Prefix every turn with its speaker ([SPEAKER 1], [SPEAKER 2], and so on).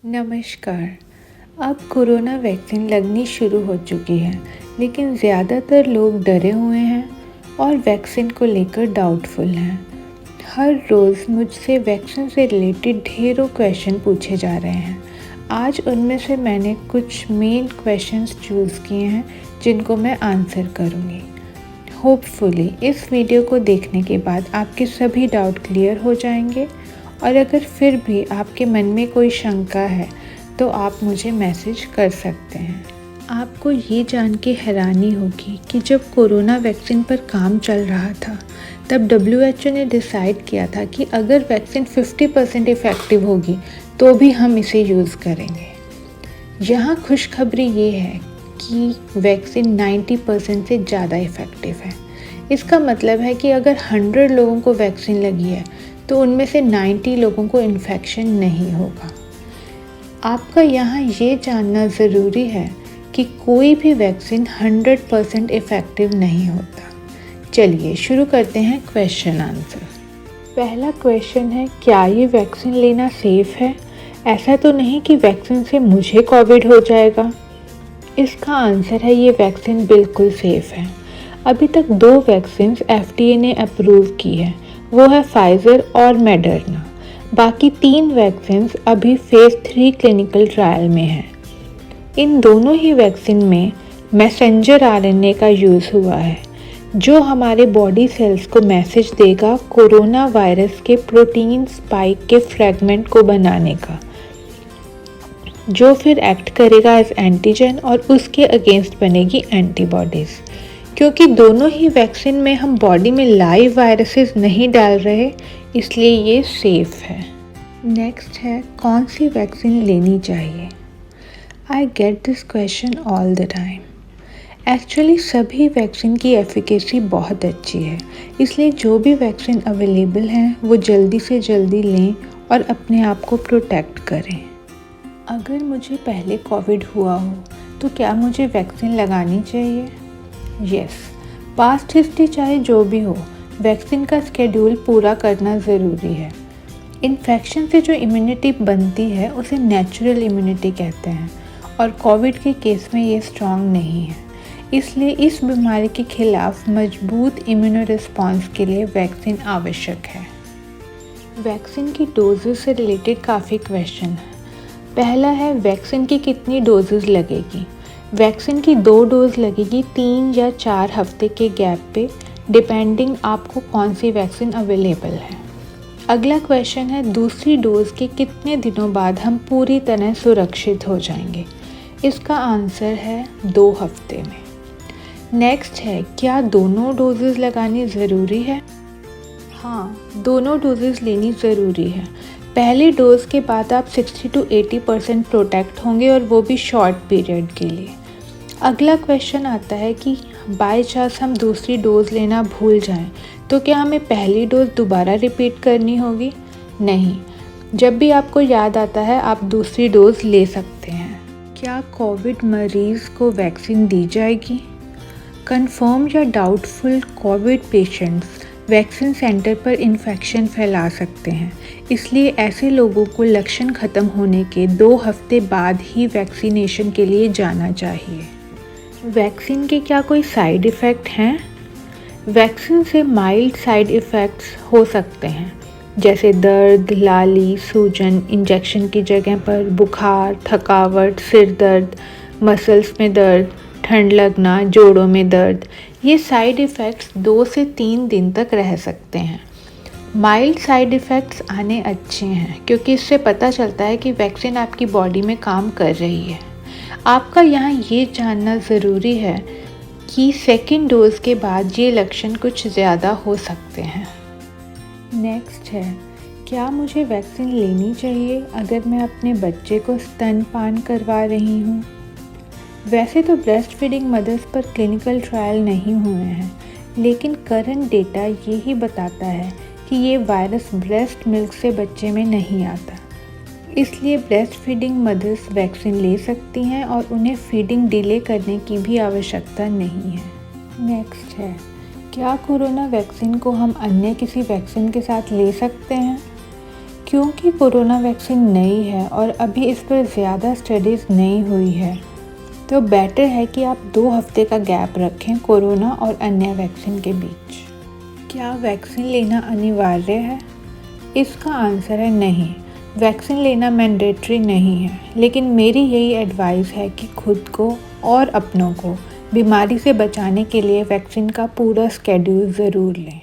[SPEAKER 1] नमस्कार। अब corona vaccine लगनी शुरू हो चुकी है, लेकिन ज़्यादातर लोग डरे हुए हैं और वैक्सीन को लेकर डाउटफुल हैं। हर रोज़ मुझसे वैक्सीन से रिलेटेड ढेरों क्वेश्चन पूछे जा रहे हैं। आज उनमें से मैंने कुछ मेन क्वेश्चंस चूज़ किए हैं जिनको मैं आंसर करूँगी। होपफुली इस वीडियो को देखने के बाद आपके सभी डाउट क्लियर हो जाएंगे, और अगर फिर भी आपके मन में कोई शंका है तो आप मुझे मैसेज कर सकते हैं। आपको ये जान के हैरानी होगी कि जब कोरोना वैक्सीन पर काम चल रहा था तब WHO ने डिसाइड किया था कि अगर वैक्सीन 50% इफ़ेक्टिव होगी तो भी हम इसे यूज़ करेंगे। यहाँ खुशखबरी ये है कि वैक्सीन 90% से ज़्यादा इफ़ेक्टिव है। इसका मतलब है कि अगर 100 लोगों को वैक्सीन लगी है तो उनमें से 90 लोगों को इन्फेक्शन नहीं होगा। आपका यहाँ ये जानना ज़रूरी है कि कोई भी वैक्सीन 100% इफ़ेक्टिव नहीं होता। चलिए शुरू करते हैं क्वेश्चन आंसर। पहला क्वेश्चन है, क्या ये वैक्सीन लेना सेफ़ है? ऐसा तो नहीं कि वैक्सीन से मुझे कोविड हो जाएगा? इसका आंसर है, ये वैक्सीन बिल्कुल सेफ़ है। अभी तक 2 वैक्सीन FDA ने अप्रूव की है, वो है फाइज़र और मॉडर्ना। बाकी 3 वैक्सीन अभी फेज़ 3 क्लिनिकल ट्रायल में हैं। इन दोनों ही वैक्सीन में मैसेंजर RNA का यूज़ हुआ है, जो हमारे बॉडी सेल्स को मैसेज देगा कोरोना वायरस के प्रोटीन स्पाइक के फ्रैगमेंट को बनाने का, जो फिर एक्ट करेगा एज एंटीजन और उसके अगेंस्ट बनेगी एंटीबॉडीज़। क्योंकि दोनों ही वैक्सीन में हम बॉडी में लाइव वायरसेस नहीं डाल रहे, इसलिए ये सेफ़ है। नेक्स्ट है, कौन सी वैक्सीन लेनी चाहिए? I get this question all the time. Actually सभी वैक्सीन की एफिकेसी बहुत अच्छी है, इसलिए जो भी वैक्सीन अवेलेबल हैं वो जल्दी से जल्दी लें और अपने आप को प्रोटेक्ट करें। अगर मुझे पहले कोविड हुआ हो तो क्या मुझे वैक्सीन लगानी चाहिए? यस, पास्ट हिस्ट्री चाहे जो भी हो, वैक्सीन का स्केड्यूल पूरा करना ज़रूरी है। इन्फेक्शन से जो इम्यूनिटी बनती है उसे नेचुरल इम्यूनिटी कहते हैं, और कोविड के केस में ये स्ट्रॉन्ग नहीं है। इसलिए इस बीमारी के खिलाफ मजबूत इम्यूनो रिस्पॉन्स के लिए वैक्सीन आवश्यक है। वैक्सीन की डोजेस से रिलेटेड काफ़ी क्वेश्चन हैं। पहला है, वैक्सीन की कितनी डोजेस लगेगी? वैक्सीन की 2 डोज लगेगी 3 या 4 हफ्ते के गैप पे, डिपेंडिंग आपको कौन सी वैक्सीन अवेलेबल है। अगला क्वेश्चन है, दूसरी डोज के कितने दिनों बाद हम पूरी तरह सुरक्षित हो जाएंगे? इसका आंसर है 2 हफ्ते में। नेक्स्ट है, क्या दोनों डोजेस लगानी ज़रूरी है? हाँ, दोनों डोजेस लेनी ज़रूरी है। पहले डोज के बाद आप 60 to 80% प्रोटेक्ट होंगे, और वो भी शॉर्ट पीरियड के लिए। अगला क्वेश्चन आता है कि बाय चांस हम दूसरी डोज लेना भूल जाएं तो क्या हमें पहली डोज दोबारा रिपीट करनी होगी? नहीं, जब भी आपको याद आता है आप दूसरी डोज ले सकते हैं। क्या कोविड मरीज़ को वैक्सीन दी जाएगी? कंफर्म या doubtful Covid patients vaccine centre पर इन्फेक्शन फैला सकते हैं, इसलिए ऐसे लोगों को लक्षण खत्म होने के 2 हफ्ते बाद ही वैक्सीनेशन के लिए जाना चाहिए। वैक्सीन के क्या कोई साइड इफ़ेक्ट हैं? वैक्सीन से माइल्ड साइड इफ़ेक्ट्स हो सकते हैं, जैसे दर्द, लाली, सूजन, इंजेक्शन की जगह पर बुखार, थकावट, सिर दर्द, मसल्स में दर्द, ठंड लगना, जोड़ों में दर्द। ये साइड इफ़ेक्ट्स 2 से 3 दिन तक रह सकते हैं। माइल्ड साइड इफ़ेक्ट्स आने अच्छे हैं, क्योंकि इससे पता चलता है कि वैक्सीन आपकी बॉडी में काम कर रही है। आपका यहाँ ये जानना ज़रूरी है कि सेकेंड डोज के बाद ये लक्षण कुछ ज़्यादा हो सकते हैं। नेक्स्ट है, क्या मुझे वैक्सीन लेनी चाहिए अगर मैं अपने बच्चे को स्तनपान करवा रही हूँ? वैसे तो ब्रेस्ट फीडिंग मदर्स पर क्लिनिकल ट्रायल नहीं हुए हैं, लेकिन करंट डेटा यही बताता है कि ये वायरस ब्रेस्ट मिल्क से बच्चे में नहीं आता। इसलिए ब्रेस्ट फीडिंग मदर्स वैक्सीन ले सकती हैं और उन्हें फीडिंग डिले करने की भी आवश्यकता नहीं है। नेक्स्ट है, क्या कोरोना वैक्सीन को हम अन्य किसी वैक्सीन के साथ ले सकते हैं? क्योंकि कोरोना वैक्सीन नई है और अभी इस पर ज़्यादा स्टडीज़ नहीं हुई है, तो बेटर है कि आप 2 हफ्ते का गैप रखें कोरोना और अन्य वैक्सीन के बीच। क्या वैक्सीन लेना अनिवार्य है? इसका आंसर है नहीं। वैक्सीन लेना मैंडेटरी नहीं है, लेकिन मेरी यही एडवाइस है कि खुद को और अपनों को बीमारी से बचाने के लिए वैक्सीन का पूरा स्केड्यूल ज़रूर लें।